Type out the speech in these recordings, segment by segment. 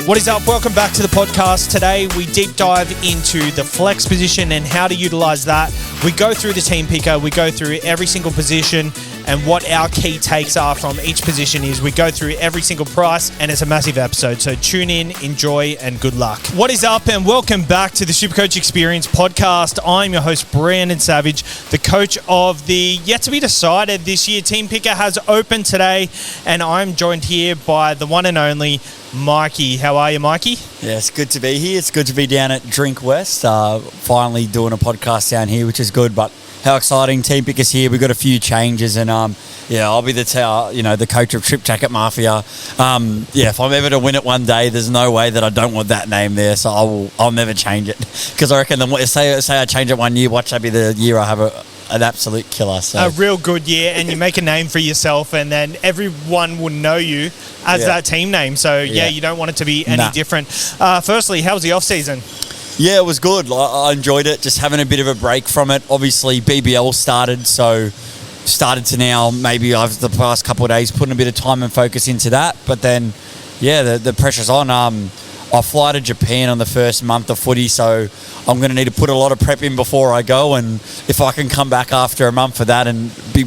What is up? Welcome back to the podcast. Today we deep dive into the flex position and how to utilize that. We go through the team picker, we go through every single position and what our key takes are from each position is. We go through every single price and it's a massive episode. So tune in, enjoy, and good luck. What is up and welcome back to the SuperCoach Experience podcast. I'm your host, Brandon Savage, the coach of the yet to be decided this year team picker has opened today, and I'm joined here by the one and only Mikey. How are you, Mikey? Yeah, it's good to be here. It's good to be down at Drink West. Finally doing a podcast down here, which is good. But how exciting! Team Pickers here. We've got a few changes, and I'll be the coach of Trip Jacket Mafia. If I'm ever to win it one day, there's no way that I don't want that name there. So I'll never change it, because I reckon say I change it one year, watch that be the year I have an absolute killer. So. A real good year, and you make a name for yourself, and then everyone will know you as that team name. So you don't want it to be any different. Firstly, how was the off season? Yeah, it was good. I enjoyed it. Just having a bit of a break from it. Obviously, BBL started to now. Maybe I've the past couple of days putting a bit of time and focus into that. But then, the pressure's on. I fly to Japan on the first month of footy, so I'm going to need to put a lot of prep in before I go. And if I can come back after a month for that and be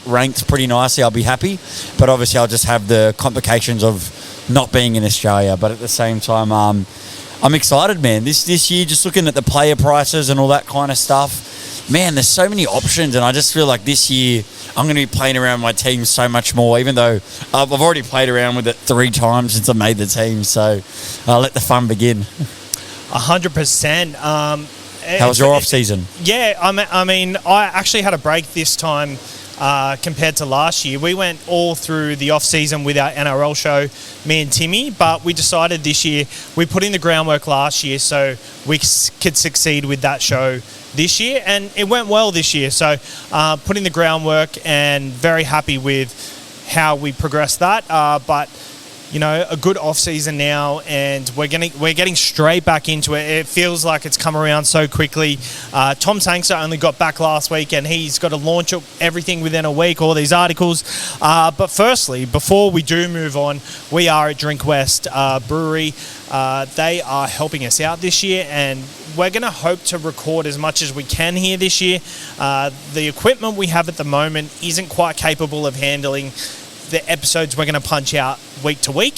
ranked pretty nicely, I'll be happy. But obviously, I'll just have the complications of not being in Australia. But at the same time, I'm excited, man. This year, just looking at the player prices and all that kind of stuff, man, there's so many options, and I just feel like this year I'm going to be playing around my team so much more, even though I've already played around with it 3 times since I made the team, so I'll let the fun begin. 100%. How was your off-season? Yeah, I mean, I actually had a break this time compared to last year. We went all through the off-season with our NRL show, me and Timmy, but we decided this year, we put in the groundwork last year so we could succeed with that show this year, and it went well this year. So putting the groundwork, and very happy with how we progressed that. But a good off season now, and we're getting straight back into it. It feels like it's come around so quickly. Tom Sankster only got back last week, and he's got to launch everything within a week, all these articles. But firstly, before we do move on, we are at Drink West Brewery. They are helping us out this year, and we're going to hope to record as much as we can here this year. The equipment we have at the moment isn't quite capable of handling the episodes we're going to punch out week to week,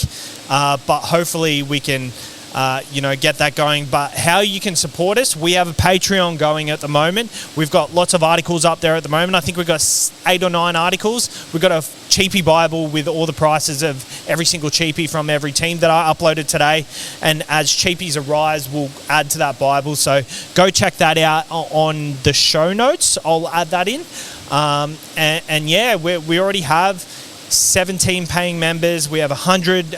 but hopefully we can get that going. But how you can support us, we have a Patreon going at the moment. We've got lots of articles up there at the moment. I think we've got 8 or 9 articles. We've got a Cheapie Bible with all the prices of every single Cheapie from every team that I uploaded today, and as Cheapies arise, we'll add to that Bible. So go check that out on the show notes. I'll add that in. We already have 17 paying members. We have 100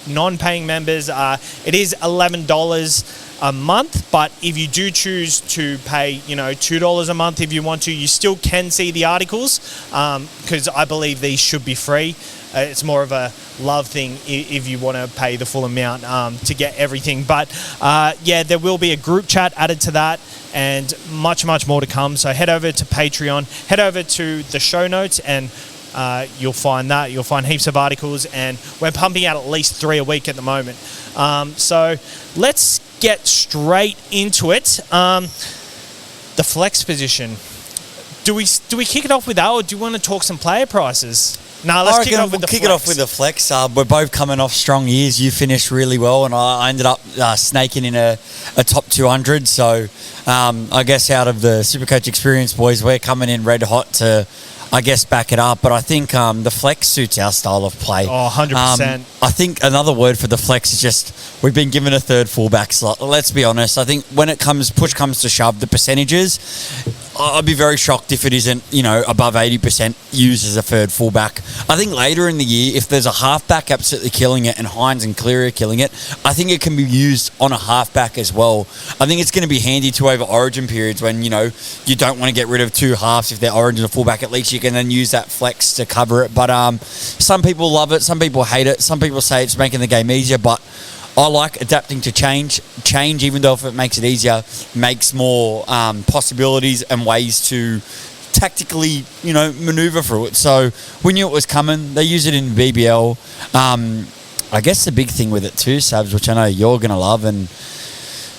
non-paying members. It is $11 a month, but if you do choose to pay, $2 a month if you want to, you still can see the articles, because I believe these should be free. It's more of a love thing if you want to pay the full amount to get everything. But there will be a group chat added to that, and much, much more to come. So head over to Patreon, head over to the show notes, and you'll find that. You'll find heaps of articles, and we're pumping out at least 3 a week at the moment. So let's get straight into it. The flex position. Do we kick it off with that, or do you want to talk some player prices? No, let's kick it off with the flex. Kick it off with the flex. We're both coming off strong years. You finished really well, and I ended up snaking in a top 200. So I guess out of the SuperCoach Experience boys, we're coming in red hot to, I guess, back it up. But I think the flex suits our style of play. Oh, 100%. I think another word for the flex is just we've been given a third fullback slot. Let's be honest. I think when push comes to shove, the percentages, I'd be very shocked if it isn't, above 80% used as a third fullback. I think later in the year, if there's a halfback absolutely killing it and Hines and Cleary are killing it, I think it can be used on a halfback as well. I think it's going to be handy too over origin periods when, you don't want to get rid of 2 halves if they're origin or fullback. At least you can then use that flex to cover it. But some people love it. Some people hate it. Some people say it's making the game easier, but I like adapting to change, even though if it makes it easier, makes more possibilities and ways to tactically, maneuver through it. So we knew it was coming. They use it in BBL. I guess the big thing with it too, Sabs, which I know you're going to love, and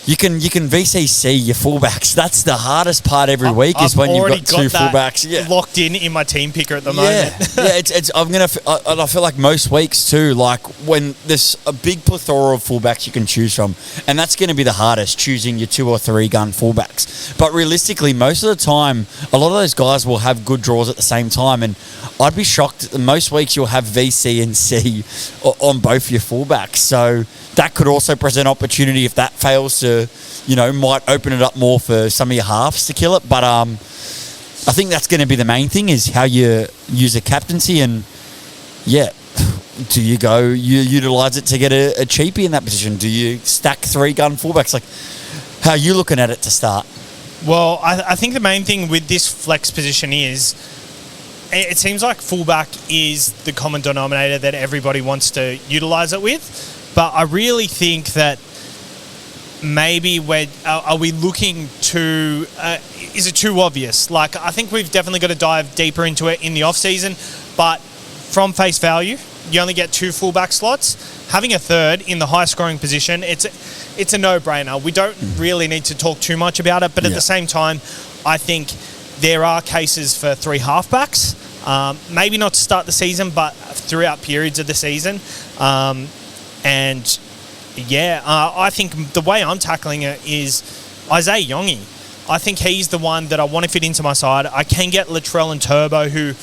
you can VCC your fullbacks. That's the hardest part every week is when you've got two fullbacks. Yeah, locked in my team picker at the moment. I feel like most weeks too, like when there's a big plethora of fullbacks you can choose from, and that's going to be the hardest, choosing your 2 or 3 gun fullbacks. But realistically, most of the time, a lot of those guys will have good draws at the same time, and I'd be shocked that most weeks you'll have VC and C on both your fullbacks. So that could also present opportunity if that fails to, might open it up more for some of your halves to kill it. But I think that's going to be the main thing, is how you use a captaincy. And do you utilise it to get a cheapie in that position? Do you stack 3 gun fullbacks? Like, how are you looking at it to start? Well, I think the main thing with this flex position is, it seems like fullback is the common denominator that everybody wants to utilise it with. But I really think that maybe are we looking to, is it too obvious? Like, I think we've definitely got to dive deeper into it in the off-season, but from face value, you only get 2 fullback slots. Having a third in the high-scoring position, it's a no-brainer. We don't really need to talk too much about it, but at the same time, I think there are cases for 3 halfbacks, maybe not to start the season, but throughout periods of the season. I think the way I'm tackling it is Isaiah Yongi. I think he's the one that I want to fit into my side. I can get Latrell and Turbo, who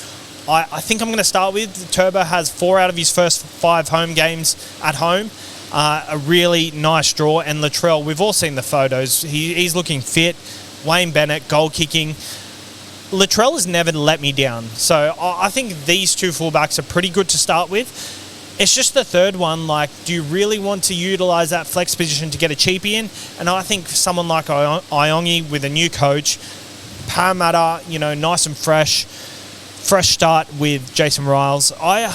I think I'm going to start with. Turbo has 4 out of his first 5 home games at home. A really nice draw. And Latrell, we've all seen the photos. He's looking fit. Wayne Bennett, goal kicking. Latrell has never let me down. So I think these 2 fullbacks are pretty good to start with. It's just the third one, like, do you really want to utilise that flex position to get a cheapie in? And I think someone like Iongi with a new coach, Parramatta, nice and fresh start with Jason Riles. I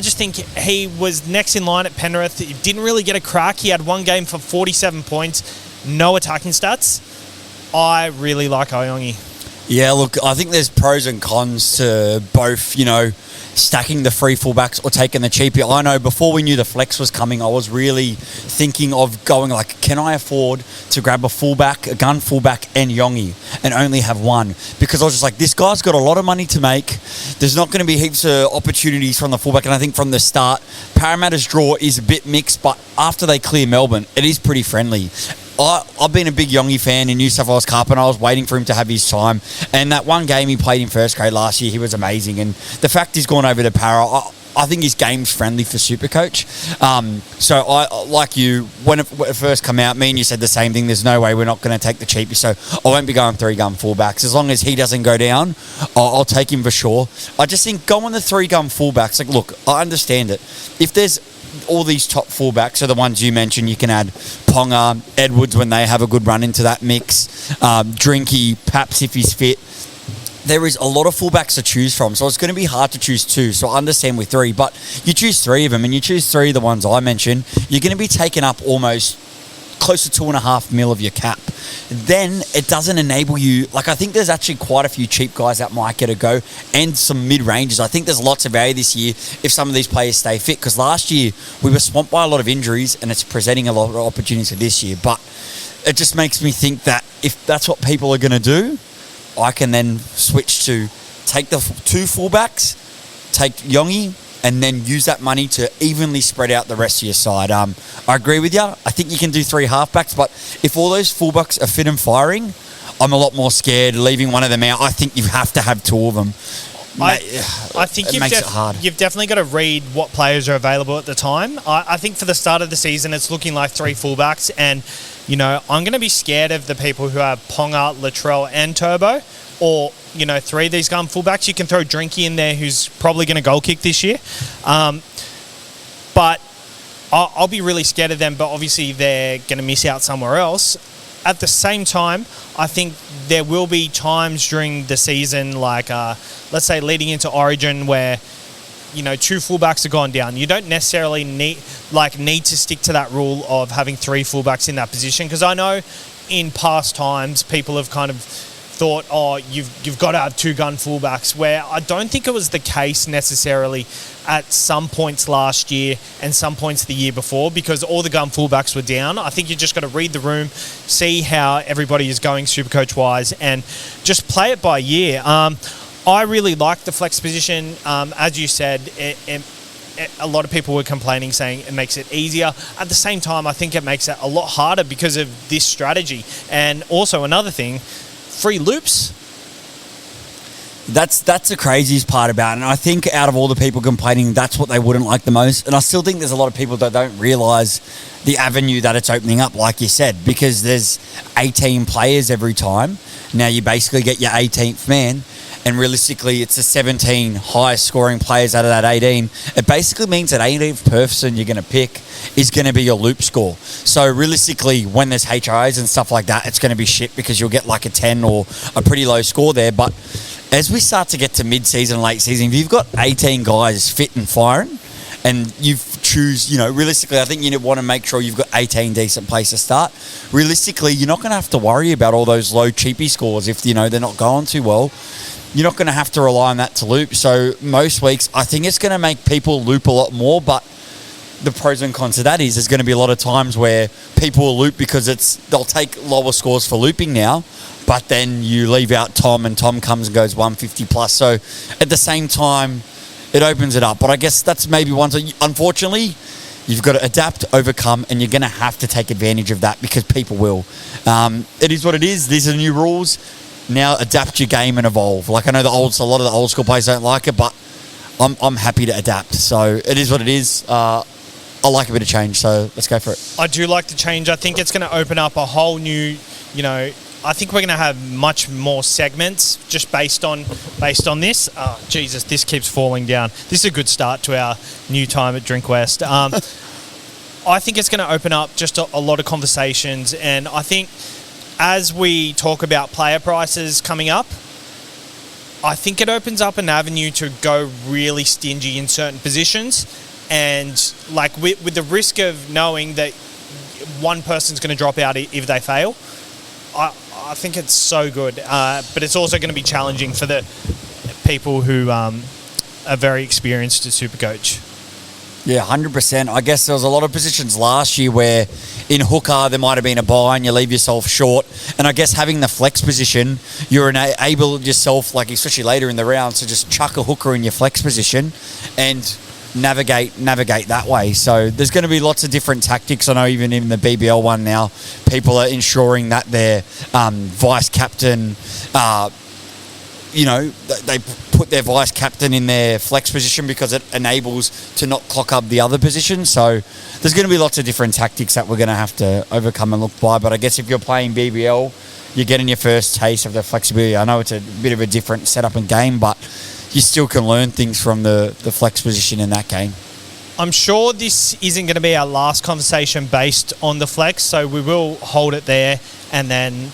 just think he was next in line at Penrith. He didn't really get a crack. He had 1 game for 47 points, no attacking stats. I really like Iongi. Yeah, look, I think there's pros and cons to both, stacking the 3 fullbacks or taking the cheapie. I know before we knew the flex was coming, I was really thinking of going like, can I afford to grab a fullback, a gun fullback and Yongi and only have 1? Because I was just like, this guy's got a lot of money to make. There's not going to be heaps of opportunities from the fullback. And I think from the start, Parramatta's draw is a bit mixed, but after they clear Melbourne, it is pretty friendly. I've been a big Yongi fan in New South Wales Cup, and I was waiting for him to have his time. And that 1 game he played in first grade last year, he was amazing. And the fact he's gone over to Para, I think his game's friendly for Supercoach. So I, like you, when it first came out, me and you said the same thing. There's no way we're not going to take the cheapie. So I won't be going 3 gun fullbacks. As long as he doesn't go down, I'll take him for sure. I just think go on the 3 gun fullbacks. Like, look, I understand it. If there's all these top fullbacks are the ones you mentioned. You can add Ponga, Edwards when they have a good run into that mix, Drinky, perhaps if he's fit. There is a lot of fullbacks to choose from, so it's going to be hard to choose 2. So I understand with 3, but you choose 3 of them, and you choose 3 of the ones I mentioned, you're going to be taking up almost close to 2.5 mil of your cap. Then it doesn't enable you. Like, I think there's actually quite a few cheap guys that might get a go, and some mid-ranges. I think there's lots of value this year if some of these players stay fit, because last year we were swamped by a lot of injuries, and it's presenting a lot of opportunities for this year. But it just makes me think that if that's what people are going to do, I can then switch to take the 2 fullbacks, take Yongi, and then use that money to evenly spread out the rest of your side. I agree with you. I think you can do 3 halfbacks, but if all those fullbacks are fit and firing, I'm a lot more scared leaving one of them out. I think you have to have 2 of them. I think it makes it hard. You've definitely got to read what players are available at the time. I think for the start of the season, it's looking like 3 fullbacks, and I'm going to be scared of the people who have Ponga, Latrell, and Turbo, or 3 of these gun fullbacks. You can throw Drinky in there, who's probably going to goal kick this year, but I'll be really scared of them. But obviously, they're going to miss out somewhere else. At the same time, I think there will be times during the season, like let's say leading into Origin, where 2 fullbacks have gone down. You don't necessarily need to stick to that rule of having 3 fullbacks in that position, because I know in past times people have kind of thought, oh, you've got to have two gun fullbacks, where I don't think it was the case necessarily at some points last year and some points the year before, because all the gun fullbacks were down. I think you just got to read the room, see how everybody is going Supercoach-wise, and just play it by ear. I really like the flex position. As you said, a lot of people were complaining, saying it makes it easier. At the same time, I think it makes it a lot harder because of this strategy. And also another thing, free loops. That's the craziest part about it. And I think out of all the people complaining, that's what they wouldn't like the most. And I still think there's a lot of people that don't realise the avenue that it's opening up, like you said, because there's 18 players every time. Now you basically get your 18th man, and realistically it's the 17 highest scoring players out of that 18. It basically means that 18th person you're going to pick is going to be your loop score. So realistically, when there's HIs and stuff like that, it's going to be shit because you'll get like a 10 or a pretty low score there. But as we start to get to mid-season, late season, if you've got 18 guys fit and firing, and you choose, realistically, I think you want to make sure you've got 18 decent places to start. Realistically, you're not going to have to worry about all those low cheapie scores if, they're not going too well. You're not going to have to rely on that to loop. So most weeks, I think it's going to make people loop a lot more, but the pros and cons of that is there's going to be a lot of times where people will loop because they'll take lower scores for looping now, but then you leave out Tom and Tom comes and goes 150 plus. So at the same time, it opens it up. But I guess that's maybe one. So unfortunately, you've got to adapt, overcome, and you're going to have to take advantage of that because people will. It is what it is. These are the new rules. Now adapt your game and evolve. Like I know a lot of the old school players don't like it, but I'm happy to adapt. So it is what it is. I like a bit of change, so let's go for it. I do like the change. I think it's going to open up a whole new, I think we're going to have much more segments just based on this. Oh, Jesus, this keeps falling down. This is a good start to our new time at Drink West. I think it's going to open up just a lot of conversations, and I think as we talk about player prices coming up, I think it opens up an avenue to go really stingy in certain positions, and like with the risk of knowing that one person's going to drop out if they fail. I think it's so good, but it's also going to be challenging for the people who are very experienced at Supercoach. Yeah, 100%. I guess there was a lot of positions last year where in hooker there might have been a buy and you leave yourself short. And I guess having the flex position, you're able yourself, like especially later in the round, to just chuck a hooker in your flex position and navigate that way. So there's going to be lots of different tactics. I know even in the BBL one now, people are ensuring that their vice captain, they put their vice captain in their flex position because it enables to not clock up the other position. So there's going to be lots of different tactics that we're going to have to overcome and look by. But I guess if you're playing BBL, you're getting your first taste of the flexibility. I know it's a bit of a different setup and game, but you still can learn things from the flex position in that game. I'm sure this isn't going to be our last conversation based on the flex, so we will hold it there, and then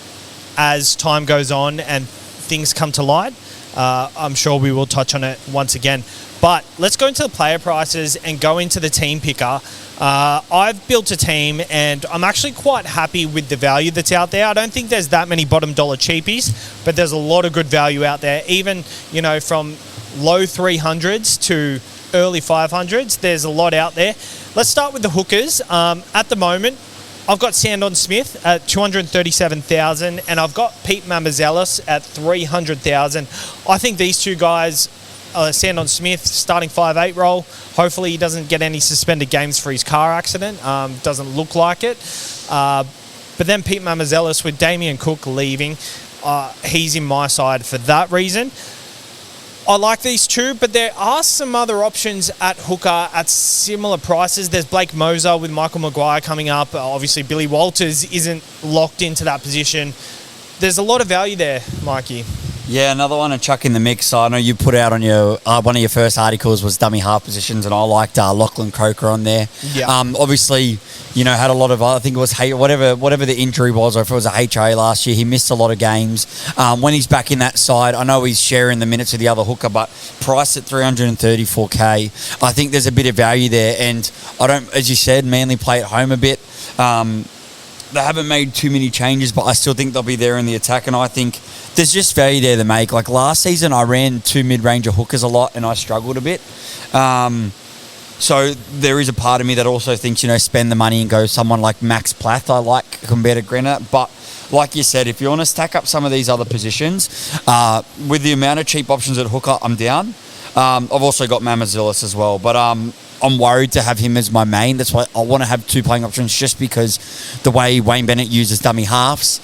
as time goes on and things come to light, I'm sure we will touch on it once again. But let's go into the player prices and go into the team picker. I've built a team and I'm actually quite happy with the value that's out there. I don't think there's that many bottom dollar cheapies, but there's a lot of good value out there. Even, from low 300s to early 500s, there's a lot out there. Let's start with the hookers. At the moment, I've got Sandon Smith at 237,000 and I've got Pete Mamazellus at 300,000. I think these two guys, Sandon Smith, starting 5'8" role. Hopefully he doesn't get any suspended games for his car accident. Doesn't look like it. But then Pete Mamazellus with Damien Cook leaving. He's in my side for that reason. I like these two, but there are some other options at hooker at similar prices. There's Blake Moser with Michael Maguire coming up. Obviously, Billy Walters isn't locked into that position. There's a lot of value there, Mikey. Yeah, another one to chuck in the mix. I know you put out on your one of your first articles was dummy half positions, and I liked Lachlan Croker on there. Yeah. Obviously, had a lot of, I think it was whatever the injury was, or if it was a HA last year, he missed a lot of games. When he's back in that side, I know he's sharing the minutes with the other hooker, but priced at 334K, I think there's a bit of value there. And I don't, as you said, Manly play at home a bit. they haven't made too many changes, but I still think they'll be there in the attack, and I think there's just value there to make. Like last season, I ran 2 mid-ranger hookers a lot, and I struggled a bit. So there is a part of me that also thinks, spend the money and go someone like Max Plath I like compared to Grenner. But like you said, if you want to stack up some of these other positions, with the amount of cheap options at hooker, I'm down. I've also got Mamazilis as well. But I'm worried to have him as my main. That's why I want to have 2 playing options, just because the way Wayne Bennett uses dummy halves,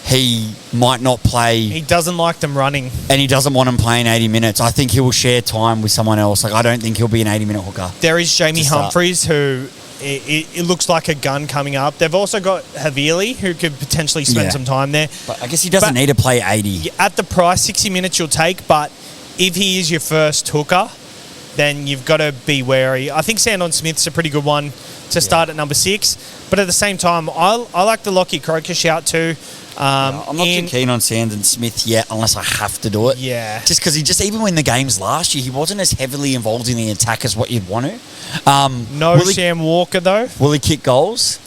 he might not play. He doesn't like them running. And he doesn't want him playing 80 minutes. I think he will share time with someone else. Like, I don't think he'll be an 80-minute hooker. There is Jamie Humphreys, who it looks like a gun coming up. They've also got Havili, who could potentially spend some time there. But I guess he doesn't need to play 80. At the price, 60 minutes you'll take, but if he is your first hooker, then you've got to be wary. I think Sandon Smith's a pretty good one to start at number 6. But at the same time, I like the Lockie Croker shout too. I'm not too keen on Sandon Smith yet, unless I have to do it. Yeah. Just because even in the games last year, he wasn't as heavily involved in the attack as what you'd want to. Sam Walker, though. Will he kick goals?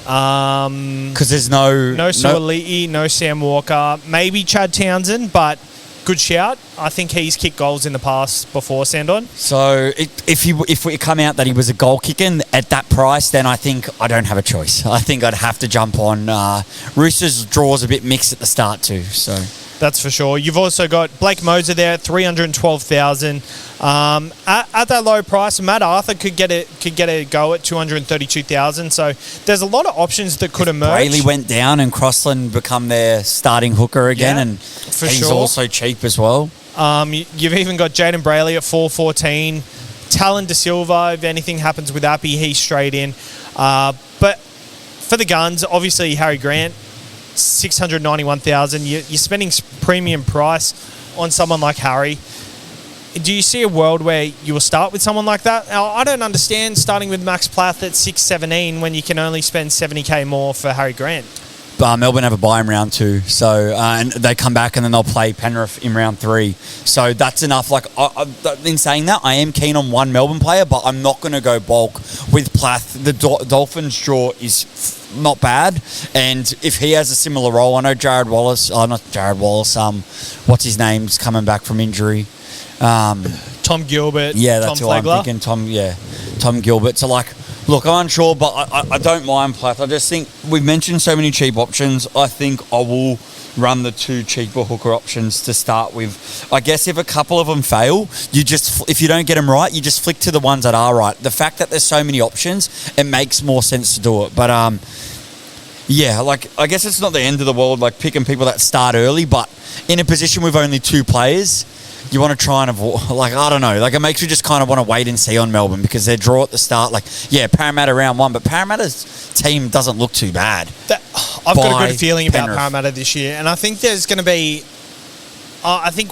Because there's no Suoliti, no Sam Walker. Maybe Chad Townsend, but good shout. I think he's kicked goals in the past before Sandon. So if we come out that he was a goal kicker at that price, then I think I don't have a choice. I think I'd have to jump on. Roosters draws a bit mixed at the start too. So that's for sure. You've also got Blake Moser there at 312,000. At that low price, Matt Arthur could get a go at 232,000. So there's a lot of options that could emerge. Brayley went down and Crossland become their starting hooker again, and he's also cheap as well. You've even got Jaden Brayley at 414. Talon De Silva, if anything happens with Appy, he's straight in. But for the guns, obviously Harry Grant, 691,000. You're spending premium price on someone like Harry. Do you see a world where you will start with someone like that? Now, I don't understand starting with Max Plath at 617 when you can only spend 70k more for Harry Grant. Melbourne have a bye in round 2, so and they come back and then they'll play Penrith in round 3. So that's enough. Like in saying that, I am keen on one Melbourne player, but I'm not going to go bulk with Plath. The Dolphins draw is not bad, and if he has a similar role, I know Jared Wallace. Not Jared Wallace. What's his name's coming back from injury? Tom Gilbert. Yeah, that's Tom who Flegler. I'm thinking. Tom Gilbert. So look, I'm unsure, but I don't mind Plath. I just think we've mentioned so many cheap options. I think I will run the 2 cheaper hooker options to start with. I guess if a couple of them fail, if you don't get them right, you just flick to the ones that are right. The fact that there's so many options, it makes more sense to do it. But I guess it's not the end of the world, like picking people that start early, but in a position with only 2 players, you want to try and avoid, I don't know, it makes you just kind of want to wait and see on Melbourne, because their draw at the start, Parramatta round 1, but Parramatta's team doesn't look too bad. I've got a good feeling about Parramatta this year, and I think there's going to be,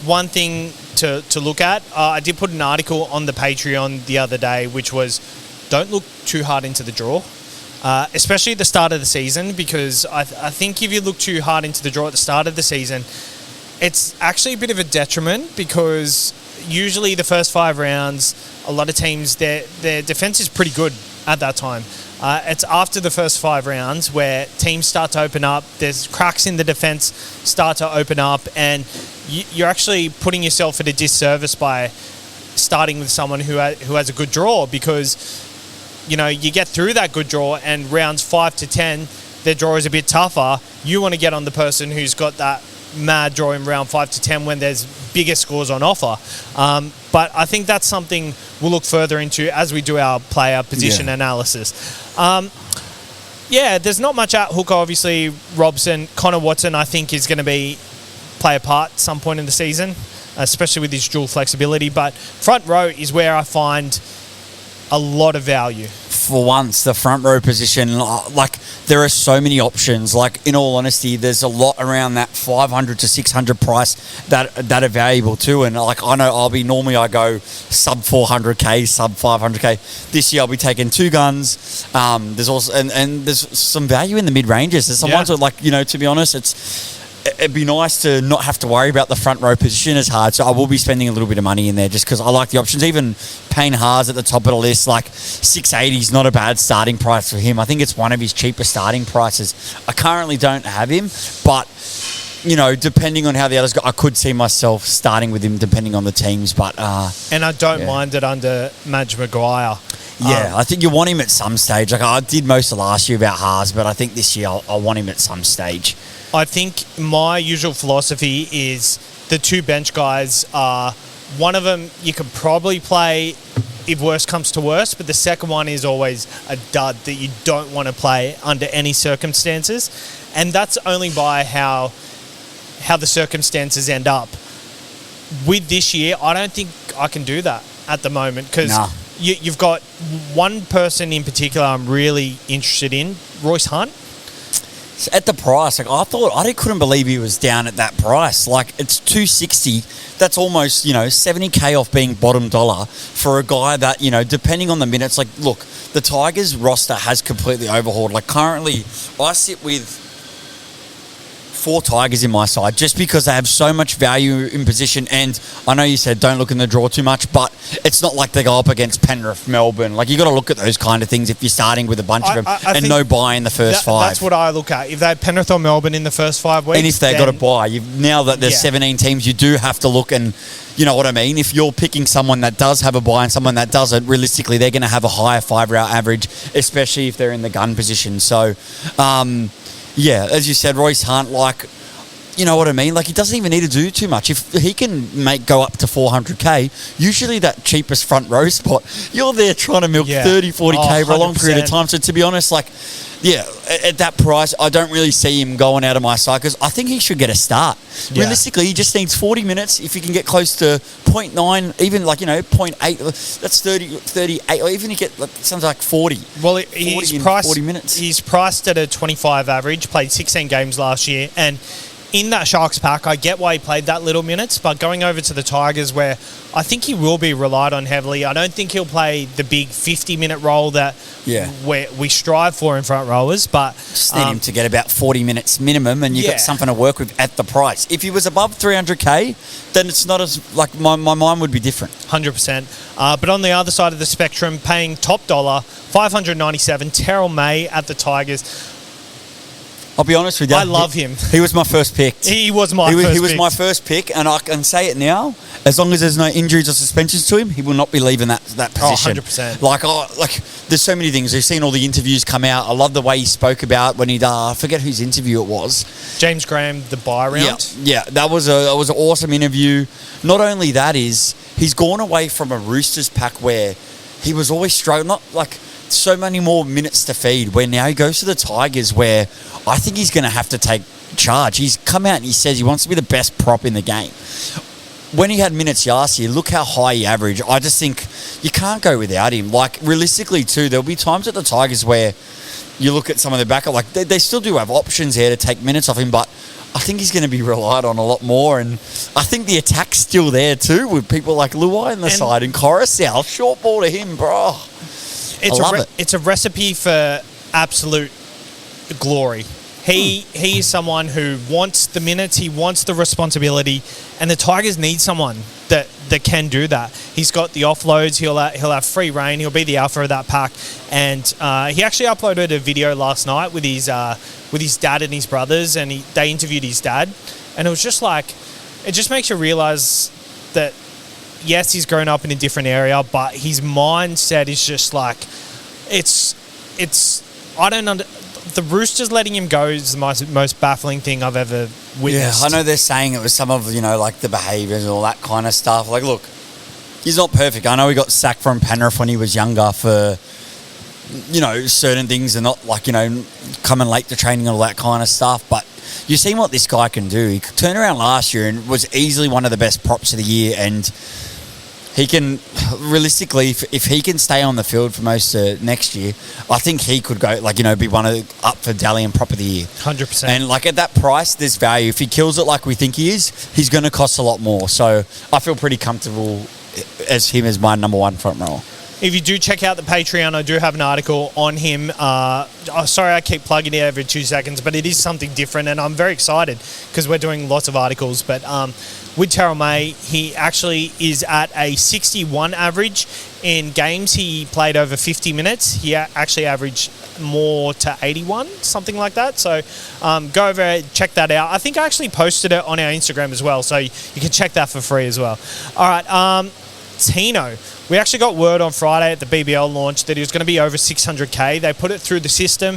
one thing to look at. I did put an article on the Patreon the other day, which was, don't look too hard into the draw, especially at the start of the season, because I think if you look too hard into the draw at the start of the season, it's actually a bit of a detriment, because usually the first 5 rounds, a lot of teams, their defence is pretty good at that time. It's after the first 5 rounds where teams start to open up, there's cracks in the defence start to open up, and you're actually putting yourself at a disservice by starting with someone who has a good draw, because you get through that good draw, and rounds 5 to 10, their draw is a bit tougher. You want to get on the person who's got that mad draw in round 5 to 10 when there's bigger scores on offer. But I think that's something we'll look further into as we do our player position analysis. There's not much at hooker, obviously. Robson, Connor Watson, I think is going to play a part at some point in the season, especially with his dual flexibility. But front row is where I find a lot of value. For once, the front row position, there are so many options. In all honesty, there's a lot around that 500 to 600 price that are valuable too. And I know I go sub 400k, sub 500k. This year I'll be taking 2 guns. There's also and there's some value in the mid ranges. There's some ones that to be honest, it'd be nice to not have to worry about the front row position as hard. So I will be spending a little bit of money in there just because I like the options. Even Payne Haas at the top of the list, like 680 is not a bad starting price for him. I think it's one of his cheaper starting prices. I currently don't have him, but depending on how the others go, I could see myself starting with him depending on the teams. But and I don't mind it under Madge Maguire. Yeah, I think you want him at some stage. Like I did most of last year about Haas, but I think this year I want him at some stage. I think my usual philosophy is the two bench guys are, one of them you could probably play if worse comes to worse, but the second one is always a dud that you don't want to play under any circumstances. And that's only by how the circumstances end up. With this year, I don't think I can do that at the moment because you've got one person in particular I'm really interested in, Royce Hunt. At the price, like I couldn't believe he was down at that price. Like it's 260. That's almost 70k off being bottom dollar for a guy that depending on the minutes. Like look, the Tigers roster has completely overhauled. Like currently, I sit with 4 Tigers in my side just because they have so much value in position. And I know you said don't look in the draw too much, but it's not like they go up against Penrith, Melbourne. Like you got to look at those kind of things if you're starting with a bunch of them and no buy in the first 5. That's what I look at. If they had Penrith or Melbourne in the first 5 weeks, and if they got a buy, now that there's 17 teams, you do have to look and. You know what I mean? If you're picking someone that does have a buy and someone that doesn't, realistically, they're going to have a higher 5-route average, especially if they're in the gun position. So, yeah, as you said, Royce Hunt, like, you know what I mean? Like, he doesn't even need to do too much. If he can go up to 400k, usually that cheapest front row spot, you're there trying to milk 30, 40k for a long period of time. So, to be honest, like, yeah, at that price, I don't really see him going out of my side because I think he should get a start. Yeah. Realistically, he just needs 40 minutes. If he can get close to 0.9, even 0.8, that's 38, or even you get something like 40. Well, he's priced 40 minutes. He's priced at a 25 average, played 16 games last year, and in that Sharks pack, I get why he played that little minutes, but going over to the Tigers where I think he will be relied on heavily, I don't think he'll play the big 50-minute role that we strive for in front rowers, but just need him to get about 40 minutes minimum and you've got something to work with at the price. If he was above 300k, then it's not as, like, my mind would be different. 100%. But on the other side of the spectrum, paying top dollar, 597, Terrell May at the Tigers. I'll be honest with you. I love him. He was my first pick. He was my first pick. He was my first pick, and I can say it now. As long as there's no injuries or suspensions to him, he will not be leaving that position. 100%. Like, there's so many things. We've seen all the interviews come out. I love the way he spoke about when he'd, I forget whose interview it was. James Graham, the buy round. Yeah, that was an awesome interview. Not only that is, he's gone away from a Roosters pack where he was always struggling, not like so many more minutes to feed, where now he goes to the Tigers where I think he's going to have to take charge. He's come out and he says he wants to be the best prop in the game. When he had minutes last year, look how high he averaged. I just think you can't go without him. Like, realistically too, there'll be times at the Tigers where you look at some of the backup, like they still do have options here to take minutes off him, but I think he's going to be relied on a lot more, and I think the attack's still there too with people like Luai on the side and Coruscant. Short ball to him, bro. It's a recipe for absolute glory. He is someone who wants the minutes, he wants the responsibility, and the Tigers need someone that can do that. He's got the offloads, he'll have free reign, he'll be the alpha of that pack, and he actually uploaded a video last night with his dad and his brothers, and they interviewed his dad, and it was just like, it just makes you realise that yes, he's grown up in a different area, but his mindset is just like, the Roosters letting him go is the most baffling thing I've ever witnessed. Yeah, I know they're saying it was some of, like the behaviours and all that kind of stuff. Like, look, he's not perfect. I know he got sacked from Penrith when he was younger for, certain things and not like, coming late to training and all that kind of stuff. But you've seen what this guy can do. He turned around last year and was easily one of the best props of the year, and he can, realistically, if he can stay on the field for most of next year, I think he could go, be one of up for Dalian prop of the year. 100%. And at that price, there's value. If he kills it like we think he is, he's going to cost a lot more. So I feel pretty comfortable as him as my number one front rower. If you do check out the Patreon, I do have an article on him. Sorry, I keep plugging it every 2 seconds, but it is something different, and I'm very excited because we're doing lots of articles. But with Terrell May, he actually is at a 61 average. In games he played over 50 minutes, he actually averaged more to 81, something like that. So go over and check that out. I think I actually posted it on our Instagram as well, so you can check that for free as well. All right, Tino. We actually got word on Friday at the BBL launch that he was going to be over 600K. They put it through the system.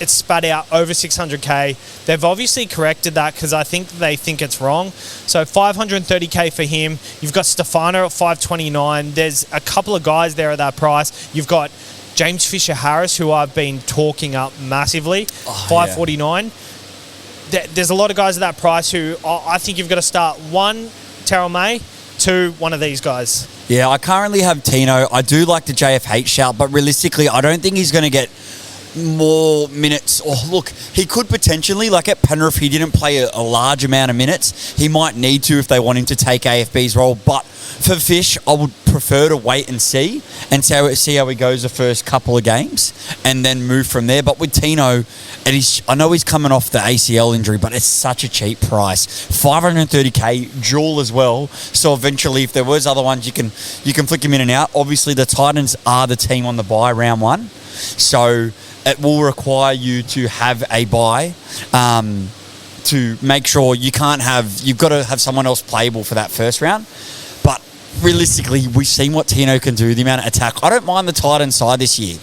It spat out over 600K. They've obviously corrected that because I think they think it's wrong. So 530K for him. You've got Stefano at 529. There's a couple of guys there at that price. You've got James Fisher-Harris, who I've been talking up massively, 549. Yeah. There's a lot of guys at that price who I think you've got to start. One, Terrell May. Two, one of these guys. Yeah, I currently have Tino. I do like the JFH shout, but realistically, I don't think he's going to get more minutes. Oh, look, he could potentially, like at Penrith, he didn't play a large amount of minutes. He might need to if they want him to take AFB's role. But for Fish, I would prefer to wait and see how he goes the first couple of games and then move from there. But with Tino, I know he's coming off the ACL injury, but it's such a cheap price. 530K, dual as well. So eventually, if there was other ones, you can flick him in and out. Obviously, the Titans are the team on the bye round one. So it will require you to have a bye to make sure you've got to have someone else playable for that first round. But realistically, we've seen what Tino can do, the amount of attack. I don't mind the Titans side this year.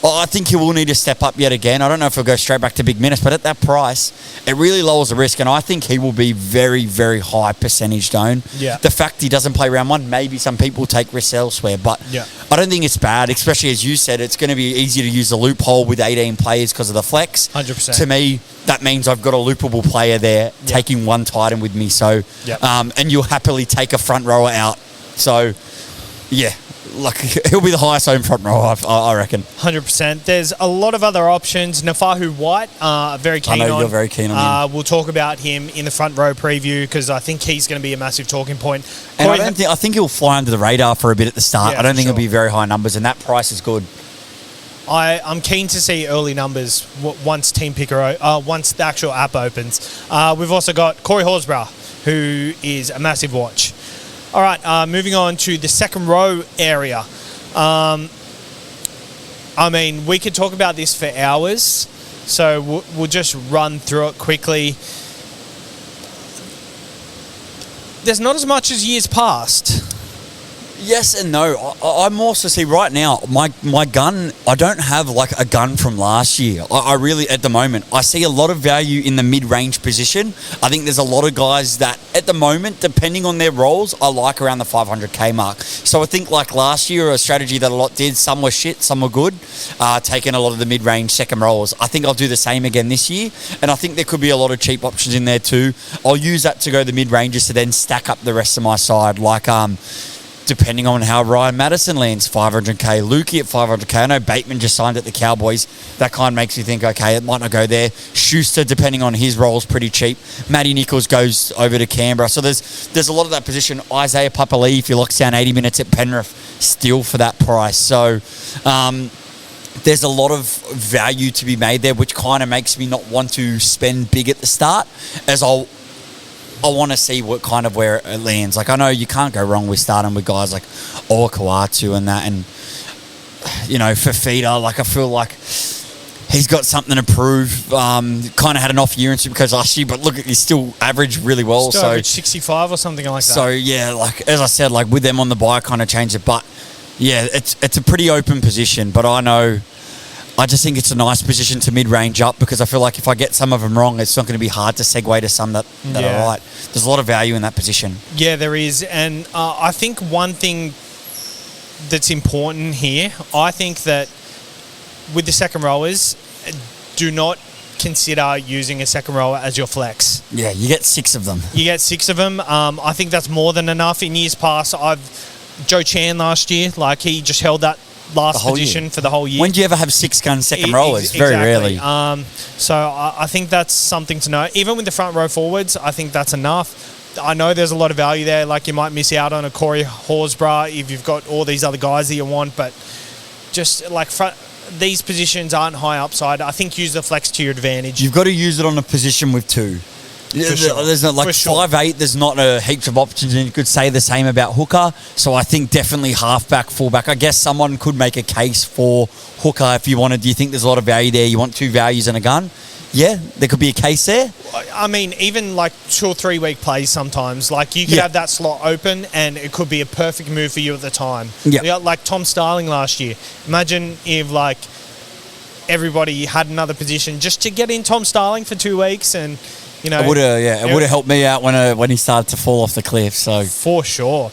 I think he will need to step up yet again. I don't know if he'll go straight back to big minutes, but at that price, it really lowers the risk, and I think he will be very, very high percentage owned. Yeah. The fact he doesn't play round one, maybe some people take risks elsewhere, but I don't think it's bad, especially as you said, it's going to be easy to use the loophole with 18 players because of the flex. 100%. To me, that means I've got a loopable player there taking one Titan with me. So, and you'll happily take a front rower out. So, yeah, like he'll be the highest owned front rower, I reckon. 100%. There's a lot of other options. Nafahu White, very keen on. I know you're very keen on him. We'll talk about him in the front row preview because I think he's going to be a massive talking point. And I think he'll fly under the radar for a bit at the start. Yeah, I don't think it'll be very high numbers, and that price is good. I'm keen to see early numbers once once the actual app opens. We've also got Corey Horsburgh, who is a massive watch. All right, moving on to the second row area. I mean, we could talk about this for hours, so we'll just run through it quickly. There's not as much as years past. Yes and no. I'm also, see, right now, my gun, I don't have like a gun from last year. I really, at the moment, I see a lot of value in the mid-range position. I think there's a lot of guys that, at the moment, depending on their roles, I like around the 500K mark. So I think like last year, a strategy that a lot did, some were shit, some were good, taking a lot of the mid-range second roles. I think I'll do the same again this year, and I think there could be a lot of cheap options in there too. I'll use that to go the mid-ranges to then stack up the rest of my side, like depending on how Ryan Madison lands, 500K. Lukey at 500K. I know Bateman just signed at the Cowboys. That kind of makes me think, okay, it might not go there. Schuster, depending on his role, is pretty cheap. Matty Nichols goes over to Canberra. So there's a lot of that position. Isaiah Papali'i, if he locks down 80 minutes at Penrith, still for that price. So there's a lot of value to be made there, which kind of makes me not want to spend big at the start, as I want to see what kind of where it lands. Like, I know you can't go wrong with starting with guys like Owakawatu and that, and, you know, Fafita, like, I feel like he's got something to prove. Kind of had an off year in Supercoach last year, but look, he's still averaged really well. Still averaged 65 or something like that. So, yeah, like, as I said, like, with them on the bye, kind of changed it. But, yeah, it's a pretty open position, but I just think it's a nice position to mid-range up, because I feel like if I get some of them wrong, it's not going to be hard to segue to some that are right. There's a lot of value in that position. Yeah, there is. And I think one thing that's important here, I think that with the second rowers, do not consider using a second rower as your flex. Yeah, you get 6 of them. I think that's more than enough. In years past, Joe Chan last year, like, he just held that last position for the whole year. When do you ever have 6 gun second rowers? Very rarely. So I think that's something to know. Even with the front row forwards, I think that's enough. I know there's a lot of value there. Like, you might miss out on a Corey Horsburgh if you've got all these other guys that you want, but just like these positions aren't high upside. I think use the flex to your advantage. You've got to use it on a position with two. Sure. There's not, like 5'8", there's not a heaps of options, and you could say the same about hooker. So I think definitely halfback, fullback. I guess someone could make a case for hooker if you wanted. Do you think there's a lot of value there? You want two values and a gun? Yeah, there could be a case there. I mean, even like 2 or 3 week plays sometimes. Like, you could have that slot open and it could be a perfect move for you at the time. Yeah. Like Tom Starling last year. Imagine if like everybody had another position just to get in Tom Starling for 2 weeks, and you know, it would have helped me out when he started to fall off the cliff. So for sure.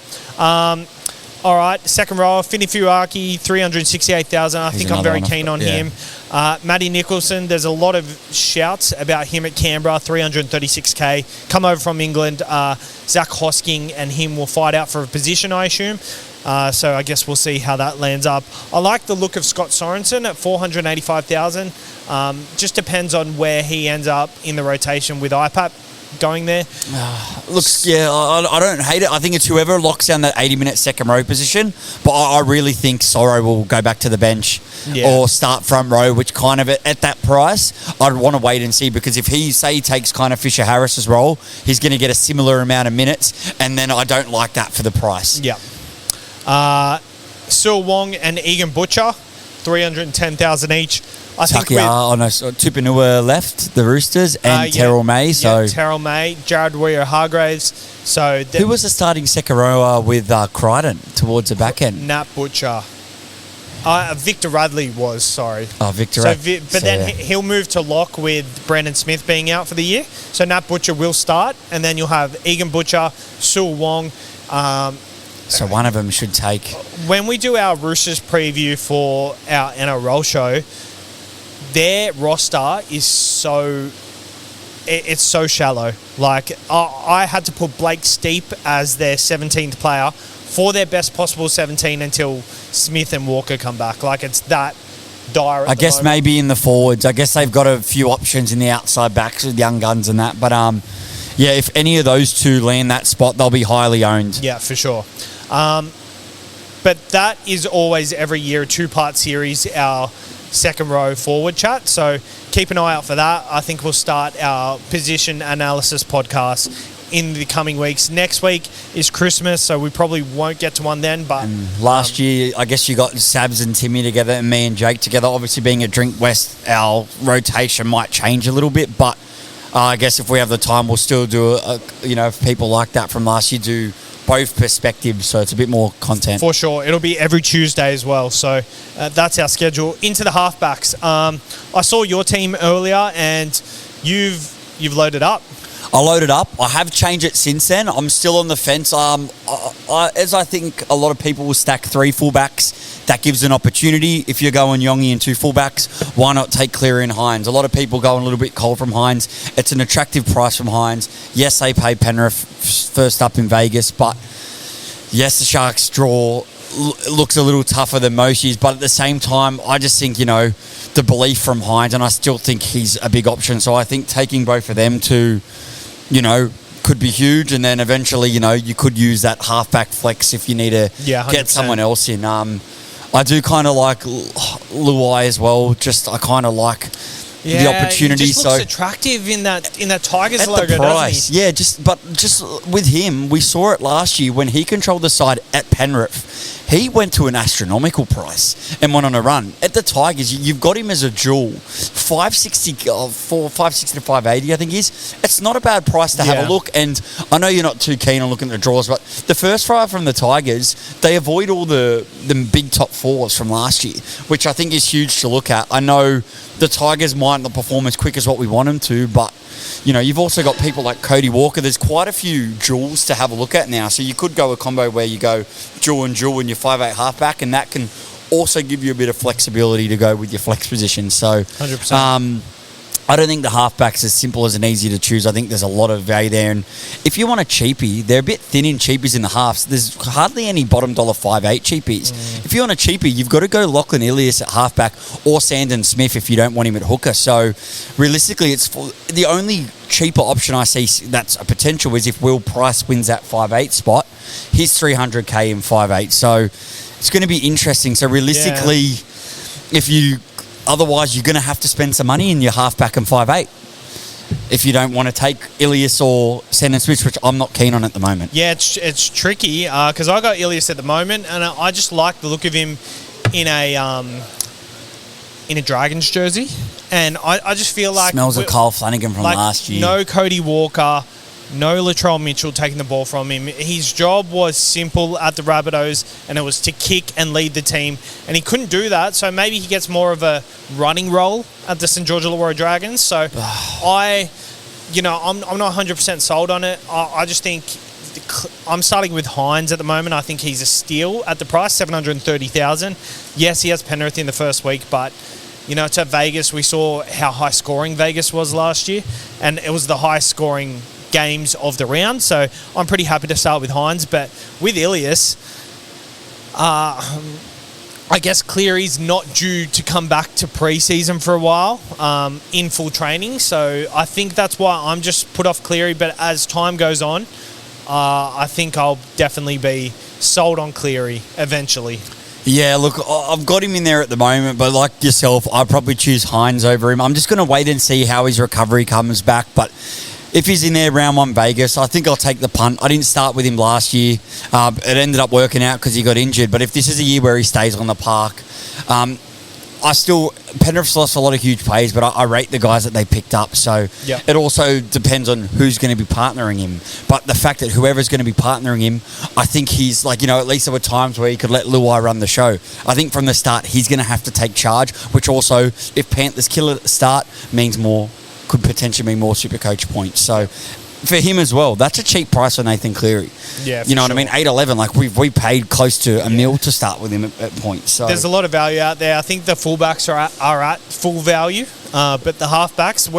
All right, second rower, Finny Fuaki, 368,000. I think I'm very keen on him. Matty Nicholson, there's a lot of shouts about him at Canberra, 336k. Come over from England. Zach Hosking and him will fight out for a position, I assume. So I guess we'll see how that lands up. I like the look of Scott Sorensen at 485,000. Just depends on where he ends up in the rotation with IPAP going there. Looks, I don't hate it. I think it's whoever locks down that 80-minute second row position, but I really think Sorrow will go back to the bench or start front row, which kind of at that price, I'd want to wait and see, because if he takes kind of Fisher Harris's role, he's going to get a similar amount of minutes, and then I don't like that for the price. Yeah. Sil Wong and Egan Butcher, 310,000 each. I think Tupanua left the Roosters, and Terrell May. So Terrell May, Jared Warrior-Hargraves. So who was the starting second rower with Crichton towards the back end? Nat Butcher. Victor Radley was, sorry. Oh, Victor. He'll move to lock with Brandon Smith being out for the year. So Nat Butcher will start, and then you'll have Egan Butcher, Sil Wong. So one of them should take. When we do our Roosters preview for our NRL show, their roster is so shallow. Like, I had to put Blake Steep as their 17th player for their best possible 17 until Smith and Walker come back. Like, it's that dire. I guess maybe in the forwards. I guess they've got a few options in the outside backs with young guns and that. But if any of those two land that spot, they'll be highly owned. Yeah, for sure. But that is always every year a 2-part series, our second row forward chat. So keep an eye out for that. I think we'll start our position analysis podcast in the coming weeks. Next week is Christmas, so we probably won't get to one then. But last year, I guess you got Sabs and Timmy together and me and Jake together. Obviously, being a Drink West, our rotation might change a little bit, but I guess if we have the time, we'll still do if people like that from last year, do both perspectives, so it's a bit more content. For sure. It'll be every Tuesday as well, so that's our schedule. Into the halfbacks. I saw your team earlier, and you've loaded up. I loaded up. I have changed it since then. I'm still on the fence. As I think a lot of people will stack 3 fullbacks. That gives an opportunity. If you're going Yongi and 2 fullbacks, why not take Cleary and Hines? A lot of people going a little bit cold from Hines. It's an attractive price from Hines. Yes, they pay Penrith first up in Vegas, but yes, the Sharks draw looks a little tougher than most years, but at the same time, I just think, the belief from Hines, and I still think he's a big option. So I think taking both of them to, could be huge, and then eventually, you could use that halfback flex if you need to get someone else in. I do kind of like Luai as well. I kind of like the opportunity. He just looks attractive in that Tigers logo, the price, doesn't he? Yeah, just with him, we saw it last year when he controlled the side at Penrith. He went to an astronomical price and went on a run. At the Tigers, you've got him as a jewel. 560 to 580, I think he is. It's not a bad price to have a look. And I know you're not too keen on looking at the draws, but the first 5 from the Tigers, they avoid all the big top 4s from last year, which I think is huge to look at. I know the Tigers might not perform as quick as what we want them to, but you've also got people like Cody Walker. There's quite a few jewels to have a look at now. So you could go a combo where you go jewel and jewel in your 5'8" halfback, and that can also give you a bit of flexibility to go with your flex position. So 100%. I don't think the halfback's as simple as and easy to choose. I think there's a lot of value there. And if you want a cheapie, they're a bit thin in cheapies in the halves. There's hardly any bottom $5.8 cheapies. If you want a cheapie, you've got to go Lachlan Ilias at halfback or Sandon Smith if you don't want him at hooker. So realistically, it's the only cheaper option I see that's a potential is if Will Price wins that 5'8 spot. He's $300K in 5'8. So it's going to be interesting. So realistically, if you... Otherwise, you're going to have to spend some money in your halfback and 5'8 if you don't want to take Ilias or Sandon Smith, which I'm not keen on at the moment. Yeah, it's tricky because I got Ilias at the moment, and I just like the look of him in a Dragons jersey, and I just feel like smells of Kyle Flanagan from last year. No Cody Walker. No Latrell Mitchell taking the ball from him. His job was simple at the Rabbitohs, and it was to kick and lead the team. And he couldn't do that, so maybe he gets more of a running role at the St. George Illawarra Dragons. So I'm not 100% sold on it. I just think I'm starting with Hines at the moment. I think he's a steal at the price, $730,000. Yes, he has Penrith in the first week, but it's at Vegas. We saw how high scoring Vegas was last year, and it was the highest scoring games of the round, so I'm pretty happy to start with Hines. But with Ilias, I guess Cleary's not due to come back to pre-season for a while in full training, so I think that's why I'm just put off Cleary. But as time goes on, I think I'll definitely be sold on Cleary eventually. Yeah, look, I've got him in there at the moment, but like yourself, I'd probably choose Hines over him. I'm just going to wait and see how his recovery comes back, but if he's in there round one Vegas, I think I'll take the punt. I didn't start with him last year. It ended up working out because he got injured. But if this is a year where he stays on the park, Penrith's lost a lot of huge plays, but I rate the guys that they picked up. So It also depends on who's going to be partnering him. But the fact that whoever's going to be partnering him, I think he's at least there were times where he could let Luai run the show. I think from the start, he's going to have to take charge, which also, if Panthers kill it at the start, means could potentially mean more SuperCoach points. So for him as well, that's a cheap price for Nathan Cleary. Yeah, you know what I mean? 8-11, we paid close to a mil to start with him at points. So there's a lot of value out there. I think the fullbacks are at full value, but the halfbacks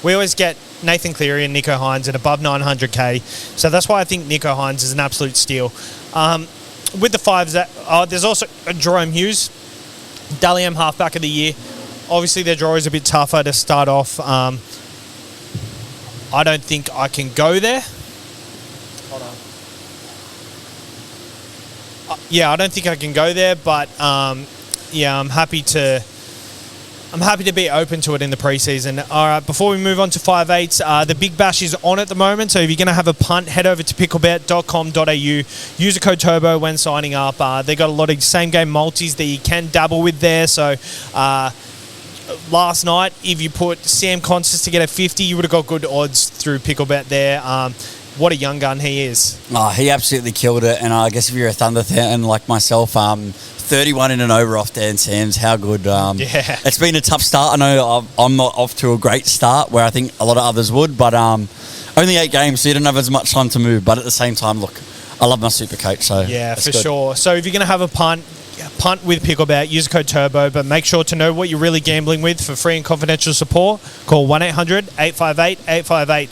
we always get Nathan Cleary and Nicho Hines at above 900K. So that's why I think Nicho Hines is an absolute steal. With the fives, there's also Jerome Hughes, Dally M halfback of the year. Obviously, their draw is a bit tougher to start off. I don't think I can go there. Hold on. I don't think I can go there, but I'm happy to be open to it in the preseason. All right, before we move on to 5/8s, the Big Bash is on at the moment, so if you're going to have a punt, head over to picklebet.com.au. Use the code TURBO when signing up. They got a lot of same-game multis that you can dabble with there, so... last night, if you put Sam Constance to get a 50, you would have got good odds through Picklebet there. What a young gun he is. Oh, he absolutely killed it. And I guess if you're a Thunder fan like myself, 31 in and over off Dan Sam's, how good. It's been a tough start. I know I'm not off to a great start where I think a lot of others would, but only 8 games, so you don't have as much time to move. But at the same time, look, I love my SuperCoach. So yeah, for sure. So if you're going to have a punt with Picklebet, use code TURBO, but make sure to know what you're really gambling with. For free and confidential support, call 1-800-858-858.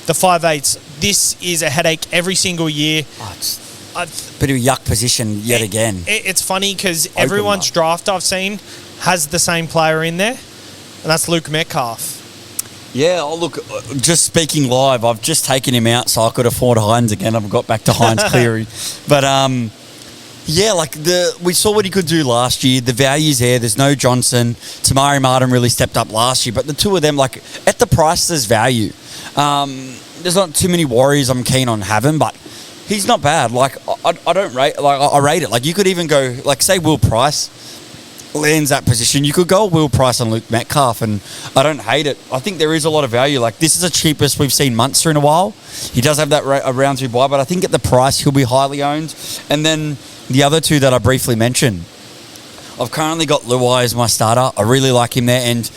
The 5/8s, this is a headache every single year. It's a bit of a yuck position yet again. It's funny because everyone's draft I've seen has the same player in there, and that's Luke Metcalf. Yeah, look, just speaking live, I've just taken him out so I could afford Hines again. I've got back to Hines Cleary. But, we saw what he could do last year. The value's there. There's no Johnson. Tamari Martin really stepped up last year. But the two of them, at the price, there's value. There's not too many Warriors I'm keen on having, but he's not bad. I don't rate, I rate it. You could even go, say Will Price lands that position. You could go Will Price and Luke Metcalf, and I don't hate it. I think there is a lot of value. This is the cheapest we've seen Munster in a while. He does have that a round 2 buy, but I think at the price, he'll be highly owned. And then the other two that I briefly mentioned, I've currently got Luai as my starter. I really like him there. And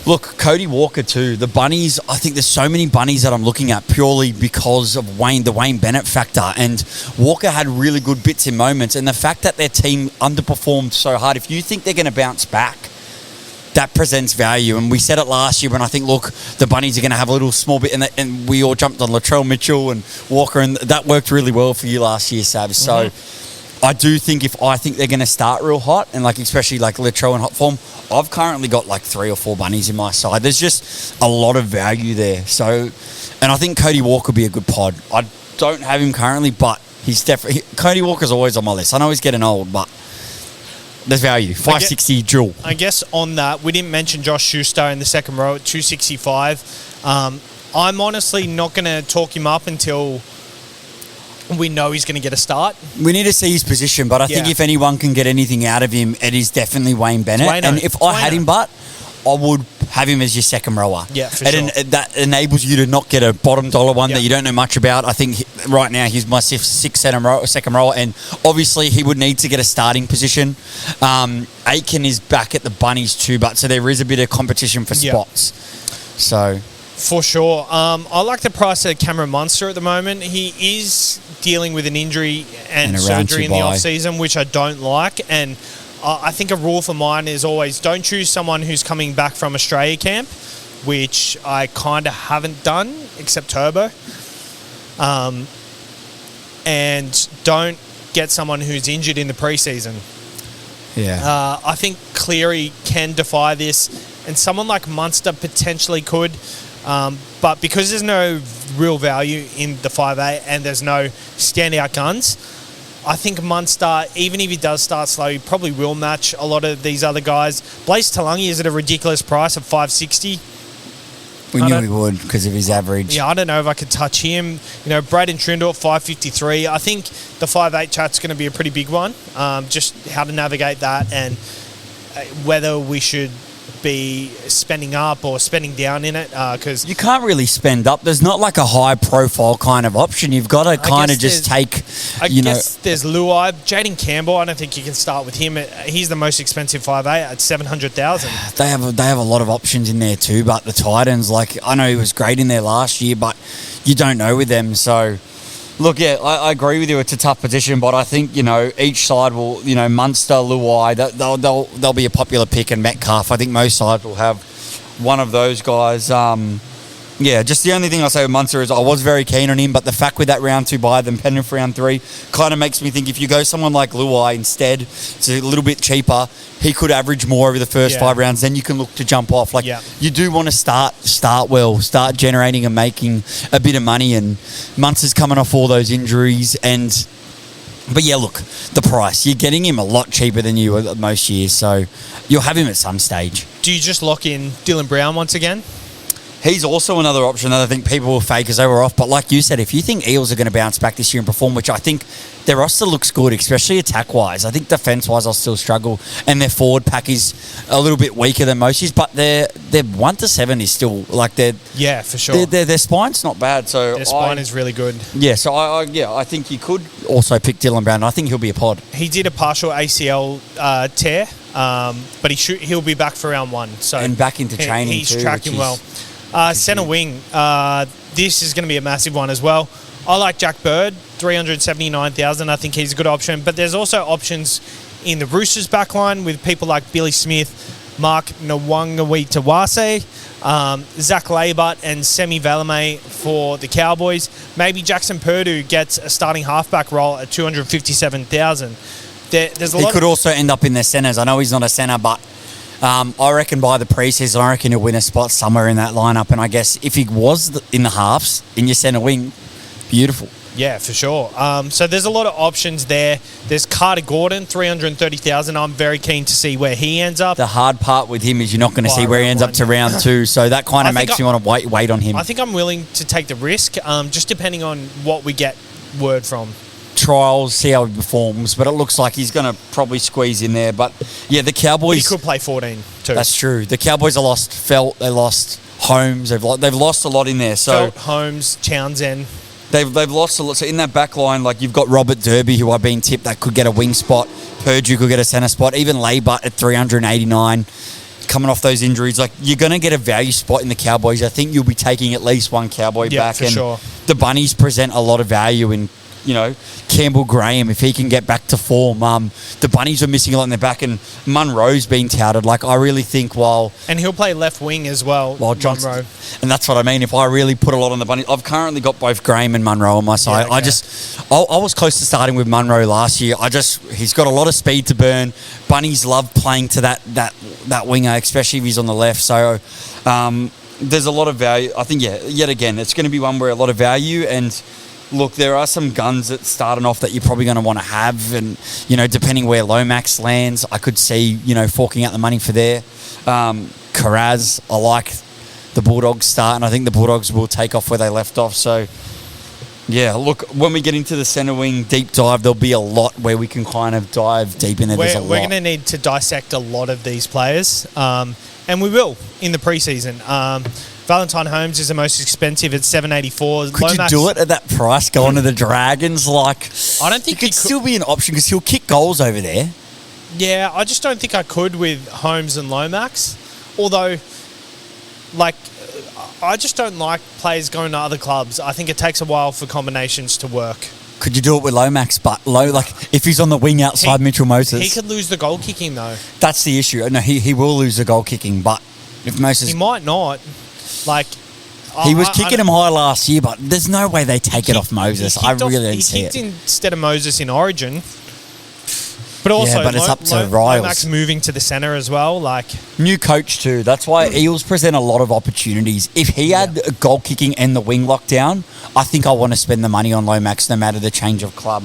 look, Cody Walker too. The bunnies, I think there's so many bunnies that I'm looking at purely because of the Wayne Bennett factor. And Walker had really good bits in moments. And the fact that their team underperformed so hard, if you think they're going to bounce back, that presents value. And we said it last year when I think, look, the Bunnies are going to have a little small bit, and we all jumped on Latrell Mitchell and Walker, and that worked really well for you last year, Sav. So I do think I think they're going to start real hot, and like especially like Latrell in hot form, I've currently got like 3 or 4 Bunnies in my side. There's just a lot of value there. So, and I think Cody Walker would be a good pod. I don't have him currently, but he's definitely... Cody Walker's always on my list. I know he's getting old, but there's value. 560 dual. I guess on that, we didn't mention Josh Schuster in the second row at 265. I'm honestly not going to talk him up until we know he's going to get a start. We need to see his position, but I think if anyone can get anything out of him, it is definitely Wayne Bennett. And if I had him, I would have him as your second rower. Yeah, for sure. That enables you to not get a bottom dollar one that you don't know much about. I think right now he's my second rower, and obviously he would need to get a starting position. Aiken is back at the Bunnies too, but so there is a bit of competition for spots. So... For sure. I like the price of Cameron Munster at the moment. He is dealing with an injury and surgery in the off-season, which I don't like. And I think a rule for mine is always don't choose someone who's coming back from Australia camp, which I kind of haven't done, except Turbo. And don't get someone who's injured in the preseason. Yeah. I think Cleary can defy this, and someone like Munster potentially could. But because there's no real value in the 5'8" and there's no standout guns, I think Munster, even if he does start slow, he probably will match a lot of these other guys. Blaze Talangi is at a ridiculous price of 560. We knew he would because of his average. Yeah, I don't know if I could touch him. You know, Braden Trindle, 553. I think the 5'8" chat's going to be a pretty big one. Just how to navigate that and whether we should be spending up or spending down in it, because you can't really spend up. There's not like a high profile kind of option. You've got to kind of just take, I guess there's Luai. Jaden Campbell, I don't think you can start with him. He's the most expensive 5'8" at 700,000. They have a lot of options in there too, but the Titans, like, I know he was great in there last year, but you don't know with them. So look, yeah, I agree with you. It's a tough position, but I think, each side will, Munster, Luai, they'll be a popular pick, and Metcalf. I think most sides will have one of those guys. Just the only thing I say with Munster is I was very keen on him, but the fact with that round 2 buy, then Penrith round 3, kind of makes me think if you go someone like Luai instead, it's a little bit cheaper, he could average more over the first 5 rounds, then you can look to jump off. You do want to start well, start generating and making a bit of money, and Munster's coming off all those injuries, but yeah, look, the price, you're getting him a lot cheaper than you were most years, so you'll have him at some stage. Do you just lock in Dylan Brown once again? He's also another option that I think people will fake as they were off. But like you said, if you think Eels are going to bounce back this year and perform, which I think their roster looks good, especially attack-wise. I think defence-wise they'll still struggle. And their forward pack is a little bit weaker than most years. But their 1 to 7 is still, like, yeah, for sure. Their spine's not bad. So their spine is really good. Yeah, so I think you could also pick Dylan Brown. I think he'll be a pod. He did a partial ACL tear, but he'll be back for round 1. So and back into training he's too. He's tracking well. Centre wing, this is going to be a massive one as well. I like Jack Bird, 379,000. I think he's a good option. But there's also options in the Roosters backline with people like Billy Smith, Mark Nawangawitawase, Zach Labart and Semi Valame for the Cowboys. Maybe Jackson Purdue gets a starting halfback role at 257,000. There's a lot. He could also end up in their centres. I know he's not a centre, but I reckon by the preseason, I reckon he'll win a spot somewhere in that lineup. And I guess if he was in the halves, in your centre wing, beautiful. Yeah, for sure. So there's a lot of options there. There's Carter Gordon, 330,000. I'm very keen to see where he ends up. The hard part with him is you're not going to see where he ends up to round 2. So that kind of makes you want to wait on him. I think I'm willing to take the risk, just depending on what we get word from. Trials, see how he performs, but it looks like he's going to probably squeeze in there. But yeah, the Cowboys, he could play 14 too. That's true. The Cowboys are lost Felt, they lost Holmes, they've lost a lot in there. So Felt, Holmes, Townsend, they've lost a lot. So in that back line, like you've got Robert Derby, who I've been tipped that could get a wing spot. Purdue could get a centre spot. Even Labart at 389, coming off those injuries. Like you're going to get a value spot in the Cowboys. I think you'll be taking at least one Cowboy back. For sure. The Bunnies present a lot of value in Campbell Graham, if he can get back to form. The Bunnies are missing a lot in their back, and Munro's being touted. Like, I really think and he'll play left wing as well, Munro. And that's what I mean. If I really put a lot on the Bunnies, I've currently got both Graham and Munro on my side. Yeah, okay. I was close to starting with Munro last year. He's got a lot of speed to burn. Bunnies love playing to that winger, especially if he's on the left. So there's a lot of value. I think, yet again, it's going to be one where a lot of value. And look, there are some guns that starting off that you're probably going to want to have. And, depending where Lomax lands, I could see, forking out the money for there. Carraz, I like the Bulldogs start, and I think the Bulldogs will take off where they left off. So, yeah, look, when we get into the centre wing deep dive, there'll be a lot where we can kind of dive deep in there. We're going to need to dissect a lot of these players, and we will in the preseason. Valentine Holmes is the most expensive at $784. Could you do it at that price? Go on to the Dragons? Like, I don't think it could still be an option because he'll kick goals over there. Yeah, I just don't think I could with Holmes and Lomax. Although, like, I just don't like players going to other clubs. I think it takes a while for combinations to work. Could you do it with Lomax? But if he's on the wing outside Mitchell Moses, he could lose the goal kicking though. That's the issue. No, he will lose the goal kicking, but if Moses, he might not. Like, he was kicking him high last year, but there's no way they take it off Moses. I really don't see it. He kicked instead of Moses in Origin. But also, but it's up to Riles. Lomax moving to the centre as well. Like, new coach too. That's why Eels present a lot of opportunities. If he had goal kicking and the wing lockdown, I think I want to spend the money on Lomax no matter the change of club.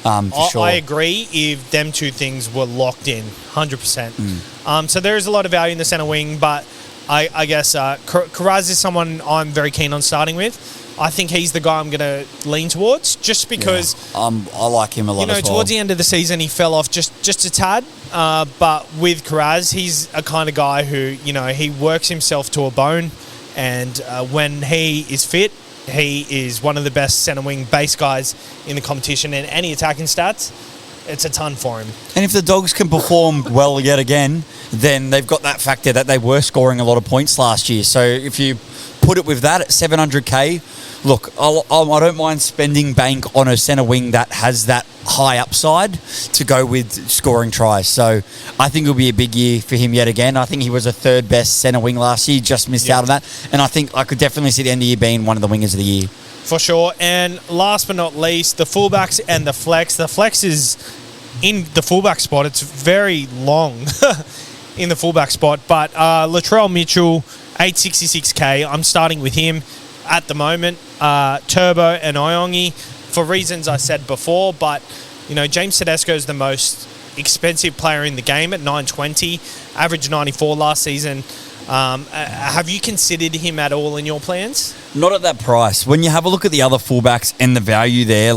Sure. I agree if them two things were locked in, 100%. So there is a lot of value in the centre wing, but I guess Carraz is someone I'm very keen on starting with. I think he's the guy I'm going to lean towards, just because I like him a lot as well. Towards the end of the season, he fell off just a tad. But with Carraz, he's a kind of guy who, he works himself to a bone. And when he is fit, he is one of the best centre wing base guys in the competition. And any attacking stats, it's a ton for him. And if the Dogs can perform well yet again, then they've got that factor that they were scoring a lot of points last year. So if you put it with that at $700K, look, I don't mind spending bank on a centre wing that has that high upside to go with scoring tries. So I think it'll be a big year for him yet again. I think he was a third best centre wing last year, just missed out on that. And I think I could definitely see the end of the year being one of the wingers of the year. For sure. And last but not least, the fullbacks and the flex. The flex is in the fullback spot. It's very long in the fullback spot. But Latrell Mitchell, $866K. I'm starting with him at the moment. Turbo and Iongi, for reasons I said before. But, James Tedesco is the most expensive player in the game at $920. Average 94 last season. Have you considered him at all in your plans? Not at that price. When you have a look at the other fullbacks and the value there,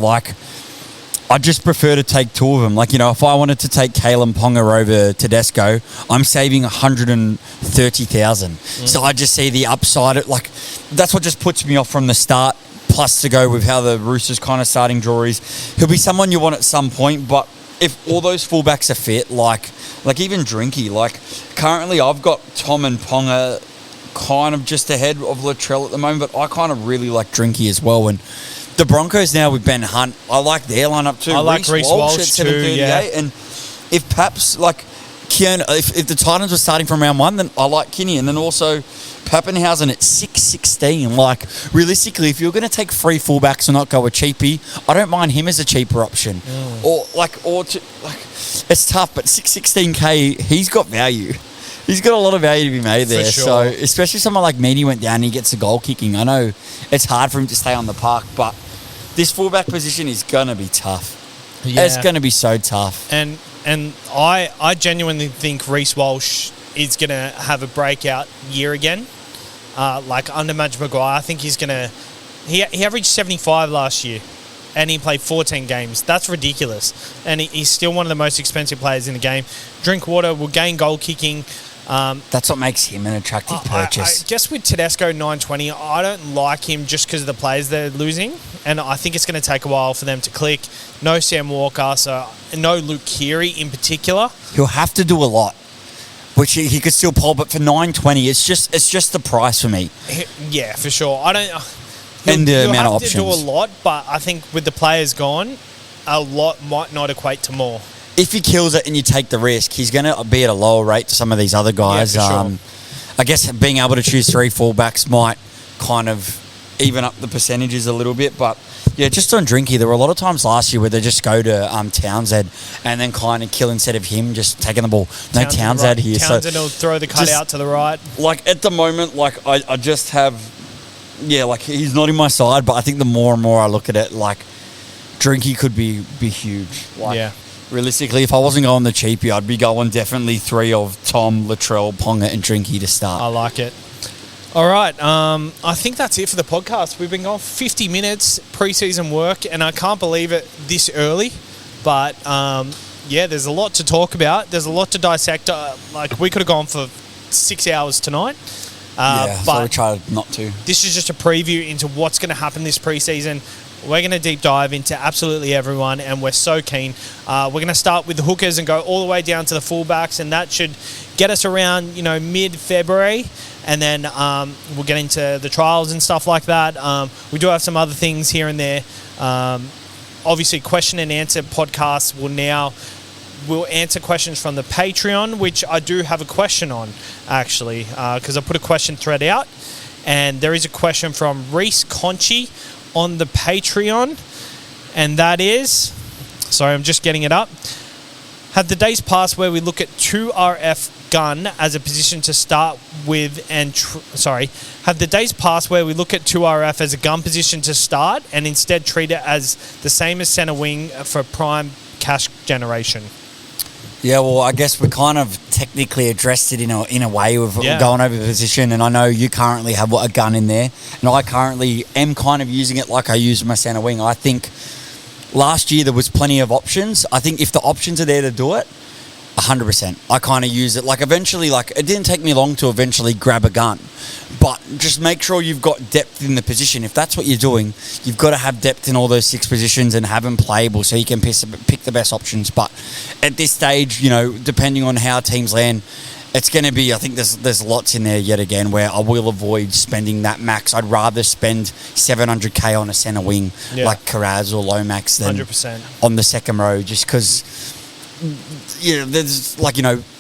I just prefer to take two of them. If I wanted to take Kalen Ponga over Tedesco, I'm saving $130,000. So I just see the upside. That's what just puts me off from the start. Plus, to go with how the Roosters kind of starting draw is, he'll be someone you want at some point. But if all those fullbacks are fit, like even Drinky, currently I've got Tom and Ponga kind of just ahead of Latrell at the moment, but I kind of really like Drinky as well. And the Broncos now with Ben Hunt, I like their lineup too. I like Reece Walsh at too, yeah. And if perhaps if the Titans were starting from round one, then I like Kinney. And then also Pappenhausen at 616. Realistically, if you're going to take three fullbacks and not go a cheapie, I don't mind him as a cheaper option. It's tough, but 616K, he's got value. He's got a lot of value to be made there. For sure. So, especially someone like Meany went down and he gets a goal kicking. I know it's hard for him to stay on the park, but this fullback position is going to be tough. Yeah. It's going to be so tough. And I genuinely think Reece Walsh is going to have a breakout year again. Under Madge Maguire, I think he's going to... He averaged 75 last year and he played 14 games. That's ridiculous. And he's still one of the most expensive players in the game. Drinkwater will gain goal kicking. That's what makes him an attractive purchase. I guess with Tedesco 920, I don't like him just because of the players they're losing, and I think it's going to take a while for them to click. No Sam Walker, so no Luke Keary in particular. He'll have to do a lot, which he could still pull, but for 920, it's just the price for me. Yeah, for sure. and the amount of have to do options. a lot, but I think with the players gone, a lot might not equate to more. If he kills it and you take the risk, he's going to be at a lower rate to some of these other guys. Yeah, for sure. I guess being able to choose 3 fullbacks might kind of even up the percentages a little bit. But, yeah, just on Drinky, there were a lot of times last year where they just go to Townsend and then kind of kill instead of him just taking the ball. No Townsend right. here. Townsend will throw the cut out to the right. Like, at the moment, like, I just have... Yeah, like, he's not in my side, but I think the more and more I look at it, like, Drinky could be huge. Like, yeah. Realistically, if I wasn't going the cheapie, I'd be going definitely 3 of Tom, Latrell, Ponga, and Drinky to start. I like it. All right. I think that's it for the podcast. We've been going 50 minutes pre-season work, and I can't believe it this early. But, yeah, there's a lot to talk about. There's a lot to dissect. Like, we could have gone for 6 hours tonight. So we tried not to. This is just a preview into what's going to happen this pre-season. We're going to deep dive into absolutely everyone, and we're so keen. We're going to start with the hookers and go all the way down to the fullbacks, and that should get us around, mid-February, and then we'll get into the trials and stuff like that. We do have some other things here and there. Obviously, question and answer podcasts will answer questions from the Patreon, which I do have a question on, actually, because I put a question thread out, and there is a question from Reese Conchi on the Patreon, and that is, sorry, I'm just getting it up. Have the days passed where we look at 2RF gun as a position to start with have the days passed where we look at 2RF as a gun position to start and instead treat it as the same as centre wing for prime cash generation? Yeah, well, I guess we kind of technically addressed it in a way of going over the position, and I know you currently have a gun in there, and I currently am kind of using it like I use my centre wing. I think last year there was plenty of options. I think if the options are there to do it, 100%. I kind of use it. Like, eventually, it didn't take me long to eventually grab a gun. But just make sure you've got depth in the position. If that's what you're doing, you've got to have depth in all those 6 positions and have them playable so you can pick the best options. But at this stage, depending on how teams land, it's going to be, I think there's lots in there yet again where I will avoid spending that max. I'd rather spend 700k on a centre wing like Karaz or Lomax than 100% on the second row, just because... Yeah, there's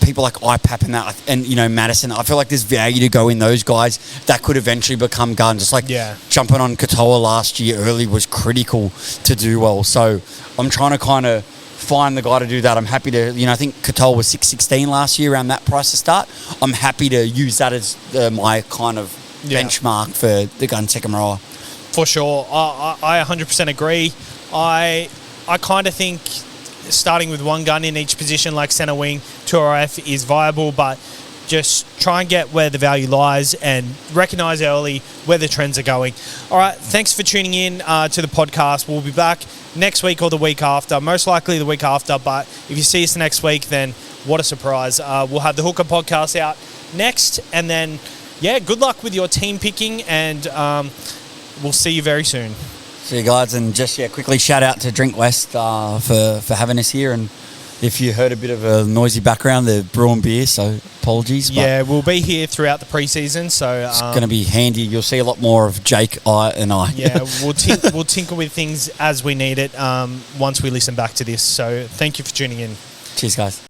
people like IPAP and that, and Madison. I feel like there's value to go in those guys that could eventually become guns. Just like jumping on Katoa last year early was critical to do well. So I'm trying to kind of find the guy to do that. I'm happy to, I think Katoa was 616 last year around that price to start. I'm happy to use that as my kind of benchmark for the gun second rower. For sure, I 100% agree. I kind of think starting with one gun in each position like centre wing, 2RF is viable, but just try and get where the value lies and recognise early where the trends are going. All right, thanks for tuning in to the podcast. We'll be back next week or the week after, most likely the week after, but if you see us next week, then what a surprise. We'll have the Hooker podcast out next, and then, good luck with your team picking, and we'll see you very soon. See you guys, and just quickly shout out to Drink West for having us here, and if you heard a bit of a noisy background, they're brewing beer, so apologies. But we'll be here throughout the pre-season, so it's going to be handy. You'll see a lot more of Jake, and I. Yeah, we'll tinker with things as we need it once we listen back to this. So thank you for tuning in. Cheers, guys.